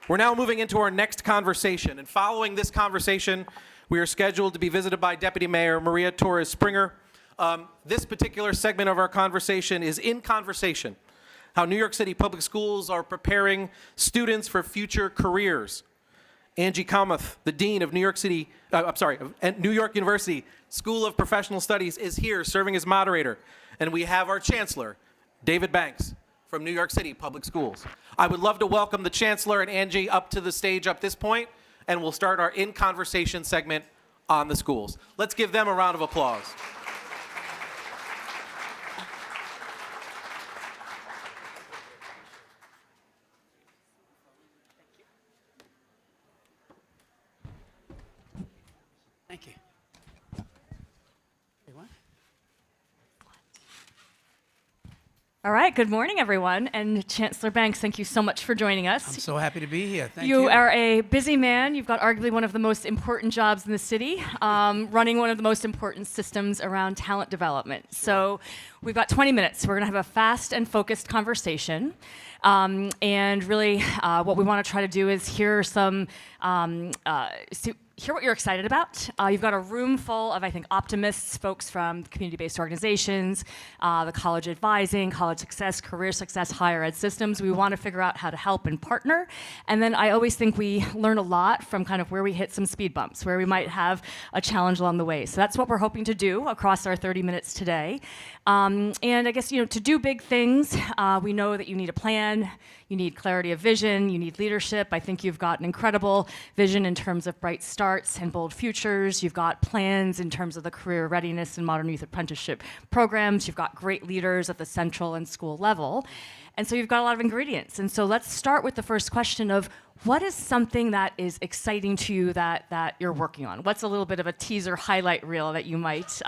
We're now moving into our next conversation, and following this conversation, we are scheduled to be visited by Deputy Mayor Maria Torres Springer. This particular segment of our conversation is In Conversation, how New York City public schools are preparing students for future careers. Angie Kamath, the Dean of New York University School of Professional Studies, is here serving as moderator. And we have our Chancellor, David Banks, from New York City Public Schools. I would love to welcome the Chancellor and Angie up to the stage at this point, and we'll start our In Conversation segment on the schools. Let's give them a round of applause. Thank you. All right, good morning, everyone. And Chancellor Banks, thank you so much for joining us. I'm so happy to be here. Thank you. You are a busy man. You've got arguably one of the most important jobs in the city, running one of the most important systems around talent development. So we've got 20 minutes. We're going to have a fast and focused conversation. And really, what we want to try to do is hear hear what you're excited about. You've got a room full of, I think, optimists, folks from community-based organizations, the college advising, college success, career success, higher ed systems. We want to figure out how to help and partner. And then I always think we learn a lot from kind of where we hit some speed bumps, where we might have a challenge along the way. So that's what we're hoping to do across our 30 minutes today. And I guess, to do big things, we know that you need a plan, you need clarity of vision, you need leadership. I think you've got an incredible vision in terms of bright starts and bold futures. You've got plans in terms of the career readiness and modern youth apprenticeship programs. You've got great leaders at the central and school level. And so you've got a lot of ingredients. And so let's start with the first question of, what is something that is exciting to you that you're working on? What's a little bit of a teaser highlight reel that you might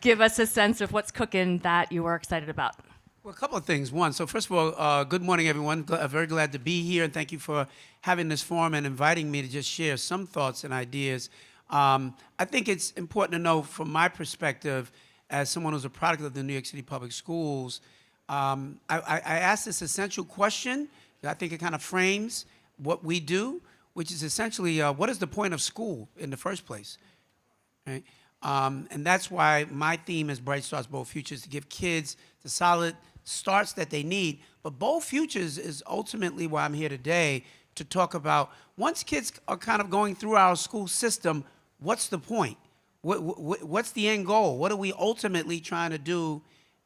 give us a sense of what's cooking that you are excited about? Well, a couple of things. One, so first of all, good morning, everyone. Very glad to be here, and thank you for having this forum and inviting me to just share some thoughts and ideas. I think it's important to know from my perspective, as someone who's a product of the New York City Public Schools, I asked this essential question that I think it kind of frames what we do, which is essentially, what is the point of school in the first place, right? And that's why my theme is Bright Starts, Bold Futures, to give kids the solid starts that they need. But Bold Futures is ultimately why I'm here today, to talk about, once kids are kind of going through our school system, what's the point? What's the end goal? What are we ultimately trying to do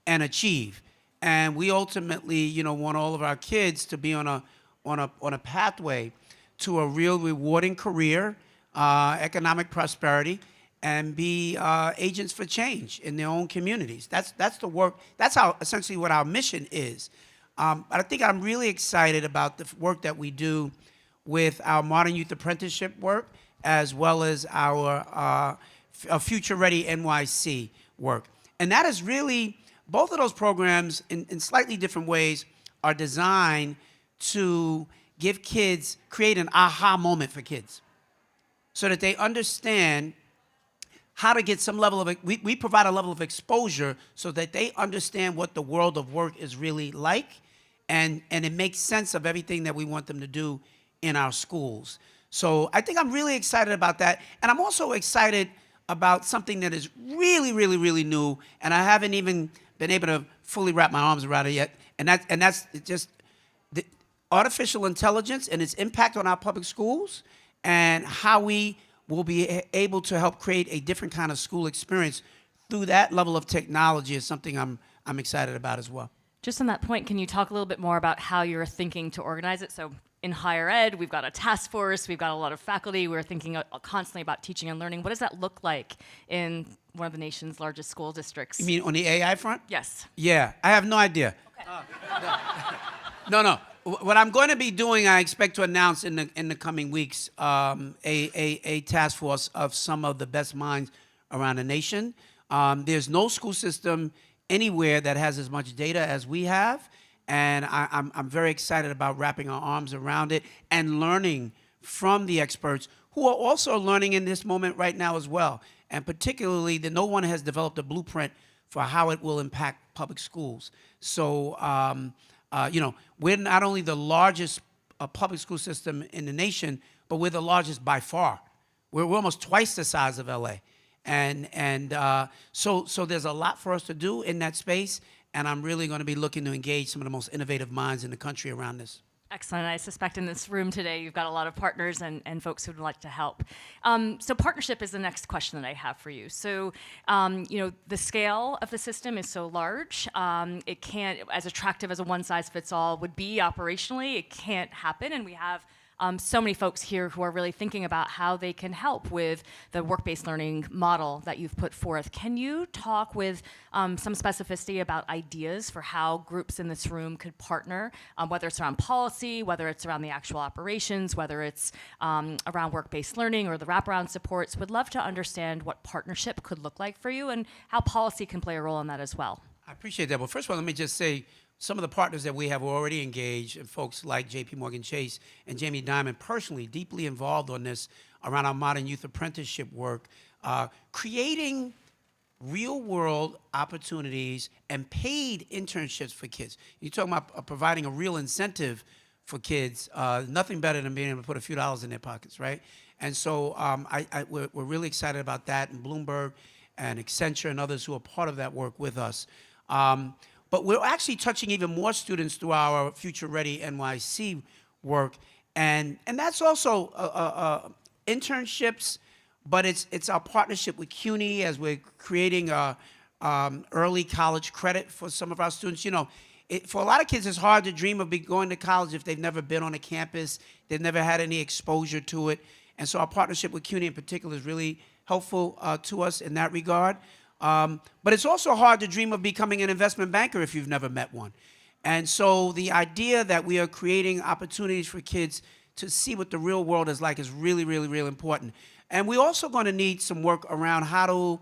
and achieve? And we ultimately, want all of our kids to be on a pathway to a real rewarding career, economic prosperity, and be agents for change in their own communities. That's the work. That's essentially what our mission is. But I think I'm really excited about the work that we do with our modern youth apprenticeship work, as well as our Future Ready NYC work. And that is really, both of those programs in slightly different ways are designed to give kids, create an aha moment for kids so that they understand how to get some level of, we provide a level of exposure so that they understand what the world of work is really like, and it makes sense of everything that we want them to do in our schools. So I think I'm really excited about that. And I'm also excited about something that is really, really, really new, and I haven't even been able to fully wrap my arms around it yet. And that's just the artificial intelligence and its impact on our public schools, and how we will be able to help create a different kind of school experience through that level of technology is something I'm excited about as well. Just on that point, can you talk a little bit more about how you're thinking to organize it? So in higher ed, we've got a task force, we've got a lot of faculty, we're thinking constantly about teaching and learning. What does that look like in one of the nation's largest school districts? You mean on the AI front? Yes. Yeah, I have no idea. Okay. No. What I'm going to be doing, I expect to announce in the coming weeks, a task force of some of the best minds around the nation. There's no school system anywhere that has as much data as we have, and I'm very excited about wrapping our arms around it and learning from the experts who are also learning in this moment right now as well. And particularly that no one has developed a blueprint for how it will impact public schools. So, we're not only the largest public school system in the nation, but we're the largest by far. We're almost twice the size of LA. So there's a lot for us to do in that space, and I'm really going to be looking to engage some of the most innovative minds in the country around this. Excellent. I suspect in this room today you've got a lot of partners and folks who would like to help. So partnership is the next question that I have for you. So, the scale of the system is so large. It can't, as attractive as a one-size-fits-all would be operationally, it can't happen. And we have so many folks here who are really thinking about how they can help with the work-based learning model that you've put forth. Can you talk with some specificity about ideas for how groups in this room could partner, whether it's around policy, whether it's around the actual operations, whether it's around work-based learning or the wraparound supports? Would love to understand what partnership could look like for you and how policy can play a role in that as well. I appreciate that. Well, first of all, let me just say, some of the partners that we have already engaged, and folks like J.P. Morgan Chase and Jamie Dimon, personally deeply involved on this around our modern youth apprenticeship work, creating real-world opportunities and paid internships for kids. You're talking about providing a real incentive for kids. Nothing better than being able to put a few dollars in their pockets, right? And so we're really excited about that, and Bloomberg and Accenture and others who are part of that work with us. But we're actually touching even more students through our Future Ready NYC work. And that's also internships, but it's our partnership with CUNY as we're creating early college credit for some of our students. For a lot of kids, it's hard to dream of going to college if they've never been on a campus, they've never had any exposure to it. And so our partnership with CUNY in particular is really helpful to us in that regard. But it's also hard to dream of becoming an investment banker if you've never met one. And so the idea that we are creating opportunities for kids to see what the real world is like is really, really, really important. And we're also going to need some work around how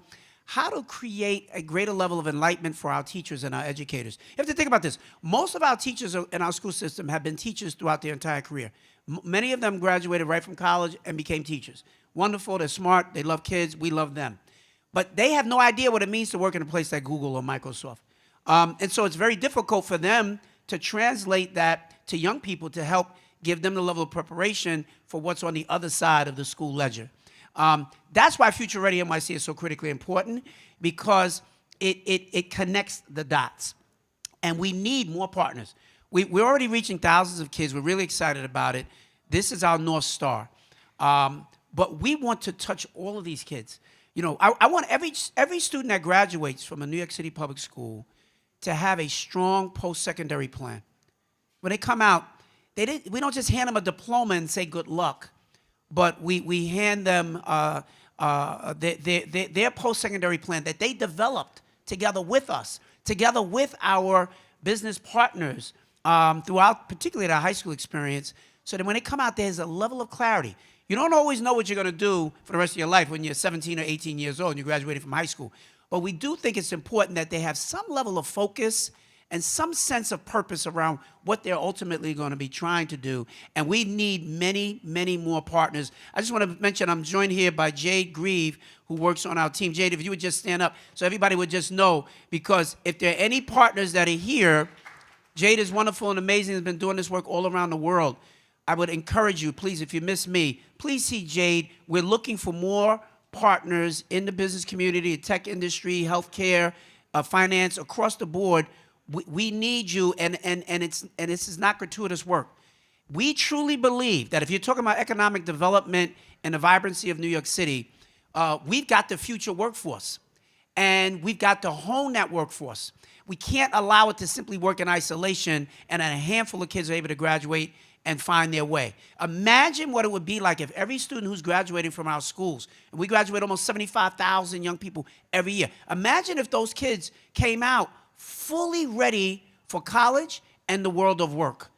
to create a greater level of enlightenment for our teachers and our educators. You have to think about this. Most of our teachers in our school system have been teachers throughout their entire career. Many of them graduated right from college and became teachers. Wonderful, they're smart, they love kids, we love them. But they have no idea what it means to work in a place like Google or Microsoft. And so it's very difficult for them to translate that to young people to help give them the level of preparation for what's on the other side of the school ledger. That's why Future Ready NYC is so critically important, because it connects the dots. And we need more partners. We're already reaching thousands of kids. We're really excited about it. This is our North Star. But we want to touch all of these kids. I want every student that graduates from a New York City public school to have a strong post-secondary plan. When they come out, we don't just hand them a diploma and say good luck, but we hand them their post-secondary plan that they developed together with us, together with our business partners throughout, particularly their high school experience, so that when they come out, there's a level of clarity. You don't always know what you're going to do for the rest of your life when you're 17 or 18 years old and you graduated from high school. But we do think it's important that they have some level of focus and some sense of purpose around what they're ultimately going to be trying to do. And we need many, many more partners. I just want to mention I'm joined here by Jade Grieve, who works on our team. Jade, if you would just stand up so everybody would just know, because if there are any partners that are here, Jade is wonderful and amazing, has been doing this work all around the world. I would encourage you, please, if you miss me, please see Jade. We're looking for more partners in the business community, the tech industry, healthcare, finance, across the board. We need you, and this is not gratuitous work. We truly believe that if you're talking about economic development and the vibrancy of New York City, we've got the future workforce, and we've got to hone that workforce. We can't allow it to simply work in isolation and a handful of kids are able to graduate and find their way. Imagine what it would be like if every student who's graduating from our schools, and we graduate almost 75,000 young people every year. Imagine if those kids came out fully ready for college and the world of work.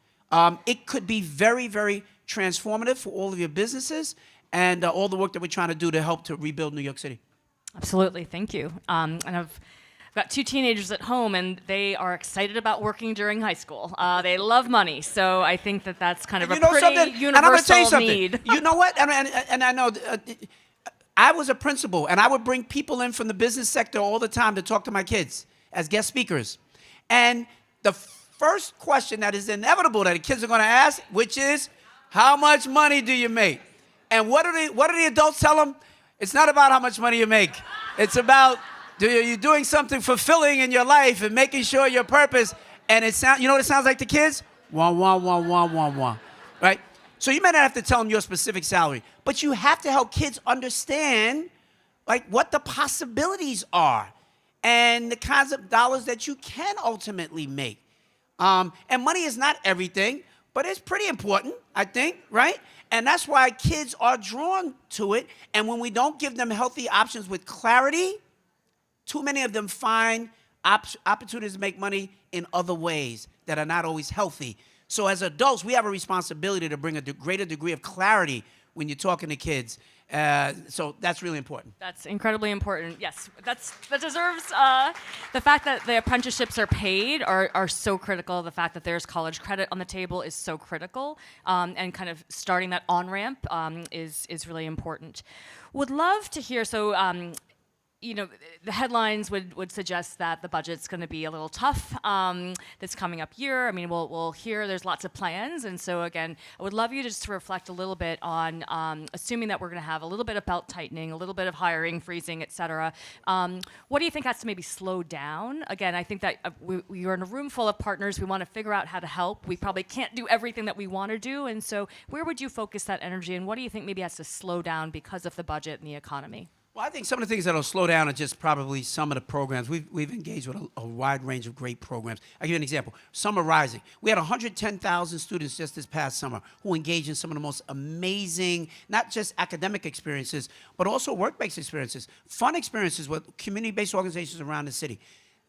It could be very, very transformative for all of your businesses and all the work that we're trying to do to help to rebuild New York City. Absolutely, thank you. And I've got 2 teenagers at home, and they are excited about working during high school. They love money, so I think that's kind of a pretty universal need. You know what? And I know I was a principal, and I would bring people in from the business sector all the time to talk to my kids as guest speakers. And the first question that is inevitable that the kids are going to ask, which is, how much money do you make? And what do the adults tell them? It's not about how much money you make. It's about you're doing something fulfilling in your life and making sure your purpose. And you know what it sounds like to kids? Wah, wah, wah, wah, wah, wah. Right? So you may not have to tell them your specific salary, but you have to help kids understand like what the possibilities are and the kinds of dollars that you can ultimately make. And money is not everything, but it's pretty important, I think, right? And that's why kids are drawn to it. And when we don't give them healthy options with clarity, too many of them find opportunities to make money in other ways that are not always healthy. So as adults, we have a responsibility to bring a greater degree of clarity when you're talking to kids. So that's really important. That's incredibly important. Yes, that deserves the fact that the apprenticeships are paid are so critical. The fact that there's college credit on the table is so critical, and kind of starting that on-ramp is really important. Would love to hear, so you know, the headlines would suggest that the budget's going to be a little tough this coming up year. I mean, we'll hear there's lots of plans, and so again, I would love you just to reflect a little bit on assuming that we're going to have a little bit of belt tightening, a little bit of hiring, freezing, et cetera. What do you think has to maybe slow down? Again, I think that we are in a room full of partners. We want to figure out how to help. We probably can't do everything that we want to do, and so where would you focus that energy, and what do you think maybe has to slow down because of the budget and the economy? Well, I think some of the things that will slow down are just probably some of the programs. We've engaged with a wide range of great programs. I'll give you an example. Summer Rising. We had 110,000 students just this past summer who engaged in some of the most amazing, not just academic experiences, but also work-based experiences, fun experiences with community-based organizations around the city.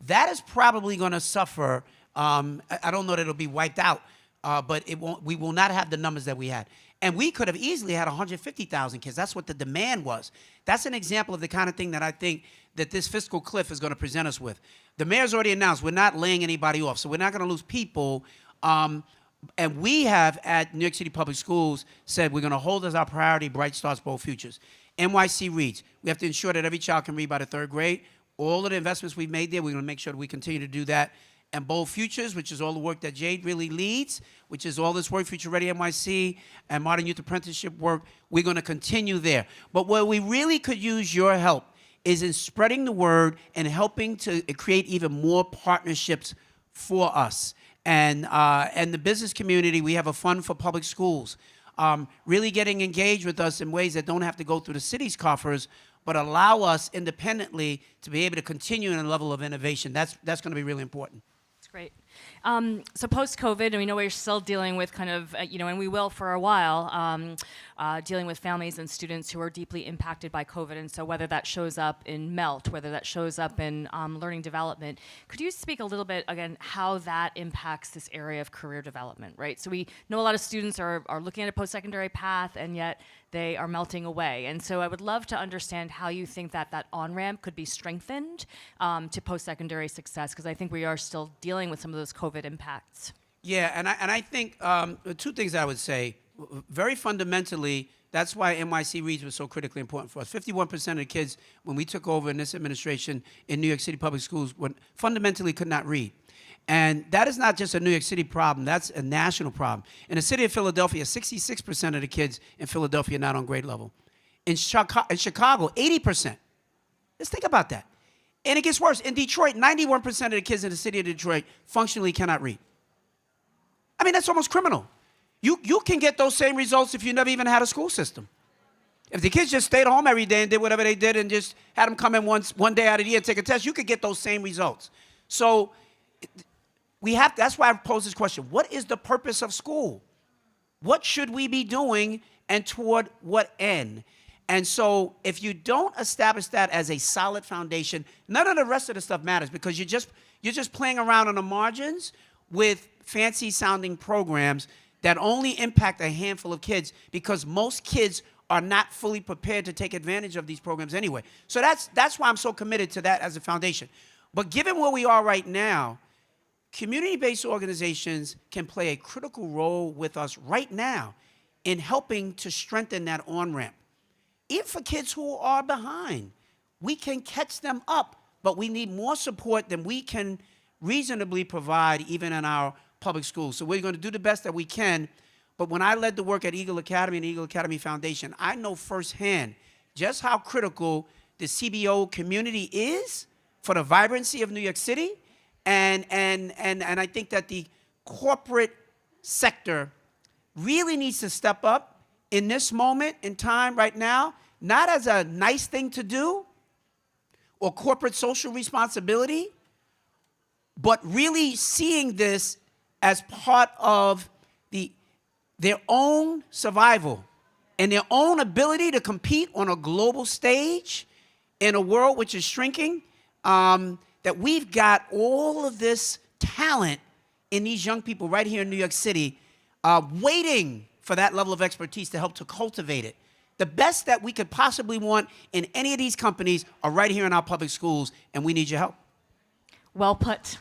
That is probably going to suffer. I don't know that it'll be wiped out, but we will not have the numbers that we had. And we could have easily had 150,000 kids. That's what the demand was. That's an example of the kind of thing that I think that this fiscal cliff is going to present us with. The mayor's already announced we're not laying anybody off, so we're not going to lose people. And we have, at New York City Public Schools, said we're going to hold as our priority Bright Starts, Bold Futures. NYC Reads. We have to ensure that every child can read by the 3rd grade. All of the investments we've made there, we're going to make sure that we continue to do that. And Bold Futures, which is all the work that Jade really leads, which is all this work, Future Ready NYC, and Modern Youth Apprenticeship work, we're going to continue there. But where we really could use your help is in spreading the word and helping to create even more partnerships for us. And the business community, we have a fund for public schools, really getting engaged with us in ways that don't have to go through the city's coffers, but allow us independently to be able to continue in a level of innovation. That's going to be really important. Great. So post-COVID, and we know we're still dealing with kind of, and we will for a while, dealing with families and students who are deeply impacted by COVID. And so whether that shows up in MELT, whether that shows up in learning development, could you speak a little bit, again, how that impacts this area of career development, right? So we know a lot of students are looking at a post-secondary path, and yet they are melting away. And so I would love to understand how you think that on-ramp could be strengthened to post-secondary success, because I think we are still dealing with some of those COVID impacts. Yeah, and I think two things I would say. Very fundamentally, that's why NYC Reads was so critically important for us. 51% of the kids, when we took over in this administration in New York City Public Schools, fundamentally could not read. And that is not just a New York City problem, that's a national problem. In the city of Philadelphia, 66% of the kids in Philadelphia are not on grade level. In Chicago, 80%. Just think about that. And it gets worse. In Detroit, 91% of the kids in the city of Detroit functionally cannot read. I mean, that's almost criminal. You can get those same results if you never even had a school system. If the kids just stayed home every day and did whatever they did and just had them come in one day out of the year and take a test, you could get those same results. So that's why I posed this question. What is the purpose of school? What should we be doing and toward what end? And so if you don't establish that as a solid foundation, none of the rest of the stuff matters, because you're just playing around on the margins with fancy sounding programs that only impact a handful of kids, because most kids are not fully prepared to take advantage of these programs anyway. So that's why I'm so committed to that as a foundation. But given where we are right now, community-based organizations can play a critical role with us right now in helping to strengthen that on-ramp. Even for kids who are behind, we can catch them up, but we need more support than we can reasonably provide even in our public schools. So we're going to do the best that we can. But when I led the work at Eagle Academy and Eagle Academy Foundation, I know firsthand just how critical the CBO community is for the vibrancy of New York City. And I think that the corporate sector really needs to step up in this moment in time right now, not as a nice thing to do or corporate social responsibility, but really seeing this as part of their own survival and their own ability to compete on a global stage in a world which is shrinking, that we've got all of this talent in these young people right here in New York City, waiting for that level of expertise to help to cultivate it. The best that we could possibly want in any of these companies are right here in our public schools, and we need your help. Well put.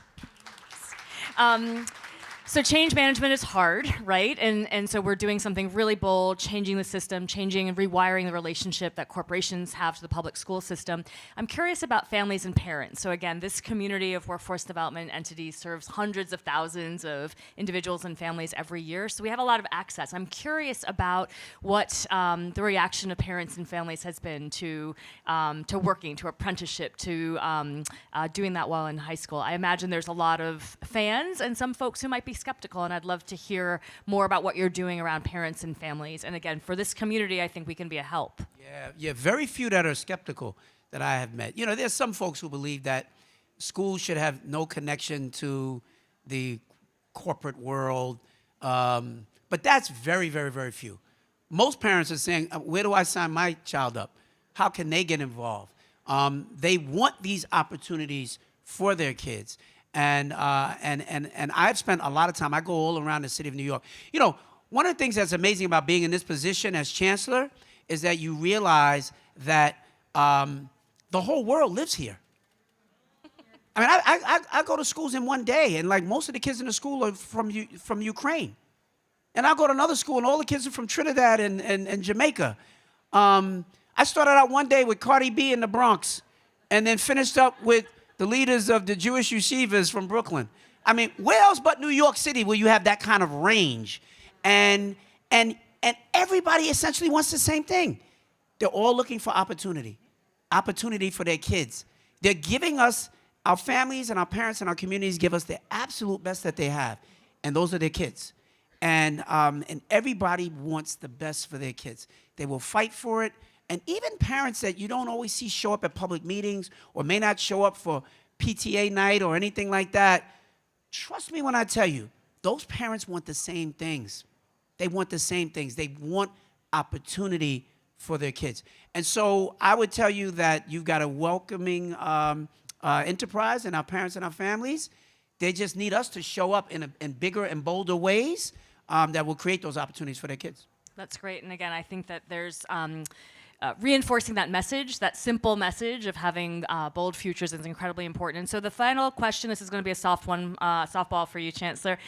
So change management is hard, right? And so we're doing something really bold, changing the system, changing and rewiring the relationship that corporations have to the public school system. I'm curious about families and parents. So again, this community of workforce development entity serves hundreds of thousands of individuals and families every year. So we have a lot of access. I'm curious about what the reaction of parents and families has been to working, to apprenticeship, to doing that while in high school. I imagine there's a lot of fans and some folks who might be skeptical, and I'd love to hear more about what you're doing around parents and families. And again, for this community, I think we can be a help. Yeah, very few that are skeptical that I have met. You know, there's some folks who believe that schools should have no connection to the corporate world, but that's very, very, very few. Most parents are saying, where do I sign my child up? How can they get involved? They want these opportunities for their kids. And I've spent a lot of time, I go all around the city of New York. You know, one of the things that's amazing about being in this position as chancellor is that you realize that the whole world lives here. I mean, I go to schools in one day, and like most of the kids in the school are from Ukraine. And I go to another school, and all the kids are from Trinidad and Jamaica. I started out one day with Cardi B in the Bronx, and then finished up with the leaders of the Jewish yeshivas from Brooklyn. I mean, where else but New York City will you have that kind of range? And everybody essentially wants the same thing. They're all looking for opportunity for their kids. They're giving us, our families and our parents and our communities give us the absolute best that they have, and those are their kids. And everybody wants the best for their kids. They will fight for it. And even parents that you don't always see show up at public meetings or may not show up for PTA night or anything like that, trust me when I tell you, those parents want the same things. They want the same things. They want opportunity for their kids. And so I would tell you that you've got a welcoming enterprise in our parents and our families. They just need us to show up in bigger and bolder ways that will create those opportunities for their kids. That's great. And again, I think that there's reinforcing that message, that simple message of having bold futures is incredibly important. And so the final question, this is going to be a soft one, softball for you, Chancellor.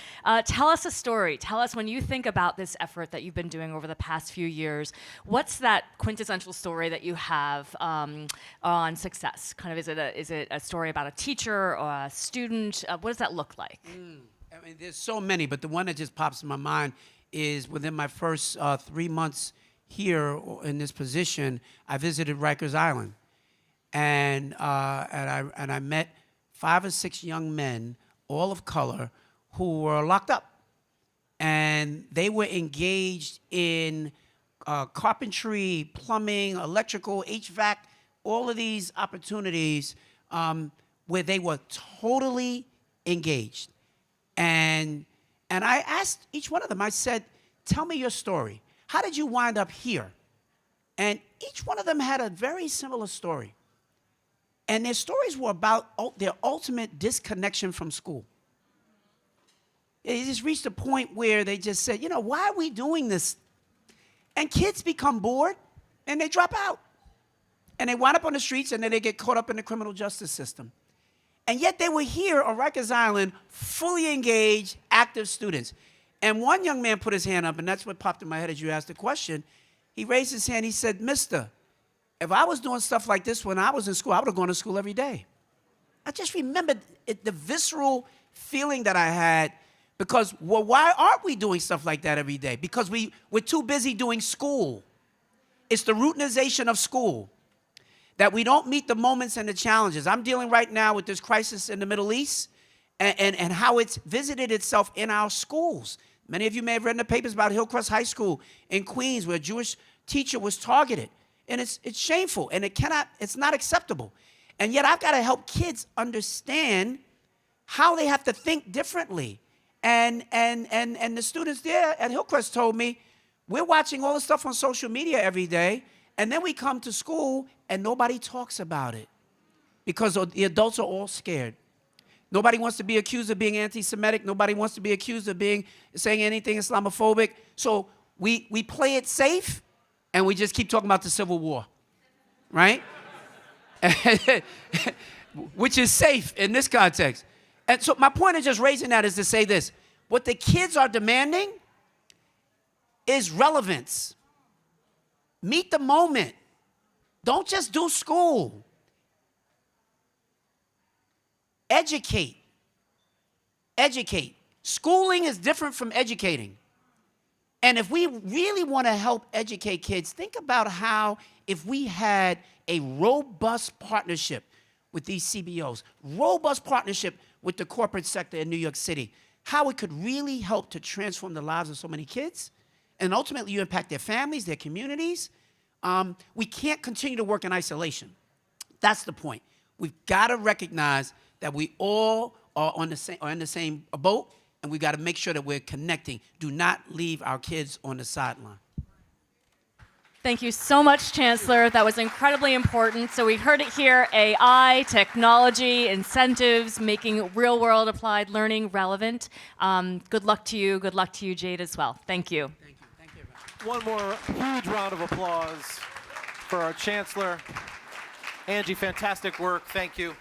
Tell us a story. Tell us, when you think about this effort that you've been doing over the past few years, what's that quintessential story that you have on success? Kind of, is it a story about a teacher or a student? What does that look like? I mean, there's so many, but the one that just pops in my mind is within my first 3 months here in this position, I visited Rikers Island, and I met 5 or 6 young men, all of color, who were locked up, and they were engaged in carpentry, plumbing, electrical, HVAC, all of these opportunities where they were totally engaged, and I asked each one of them. I said, "Tell me your story. How did you wind up here?" And each one of them had a very similar story. And their stories were about their ultimate disconnection from school. They just reached a point where they just said, you know, why are we doing this? And kids become bored, and they drop out. And they wind up on the streets, and then they get caught up in the criminal justice system. And yet they were here on Rikers Island, fully engaged, active students. And one young man put his hand up, and that's what popped in my head as you asked the question. He raised his hand. He said, "Mister, if I was doing stuff like this when I was in school, I would have gone to school every day." I just remembered the visceral feeling that I had because, well, why aren't we doing stuff like that every day? Because we're too busy doing school. It's the routinization of school, that we don't meet the moments and the challenges. I'm dealing right now with this crisis in the Middle East and how it's visited itself in our schools. Many of you may have read in the papers about Hillcrest High School in Queens where a Jewish teacher was targeted. And it's shameful, and it's not acceptable. And yet I've got to help kids understand how they have to think differently. And the students there at Hillcrest told me, we're watching all the stuff on social media every day, and then we come to school and nobody talks about it because the adults are all scared. Nobody wants to be accused of being anti-Semitic. Nobody wants to be accused of saying anything Islamophobic. So we play it safe, and we just keep talking about the Civil War, right? Which is safe in this context. And so my point of just raising that is to say this. What the kids are demanding is relevance. Meet the moment. Don't just do school. Educate. Educate. Schooling is different from educating. And if we really want to help educate kids, think about how if we had a robust partnership with these CBOs, robust partnership with the corporate sector in New York City, how it could really help to transform the lives of so many kids, and ultimately you impact their families, their communities. We can't continue to work in isolation. That's the point. We've got to recognize that we all are in the same boat, and we've got to make sure that we're connecting. Do not leave our kids on the sideline. Thank you so much, Chancellor. That was incredibly important. So we heard it here, AI, technology, incentives, making real-world applied learning relevant. Good luck to you. Good luck to you, Jade, as well. Thank you. Thank you. Thank you, everyone. One more huge round of applause for our Chancellor. Angie, fantastic work. Thank you.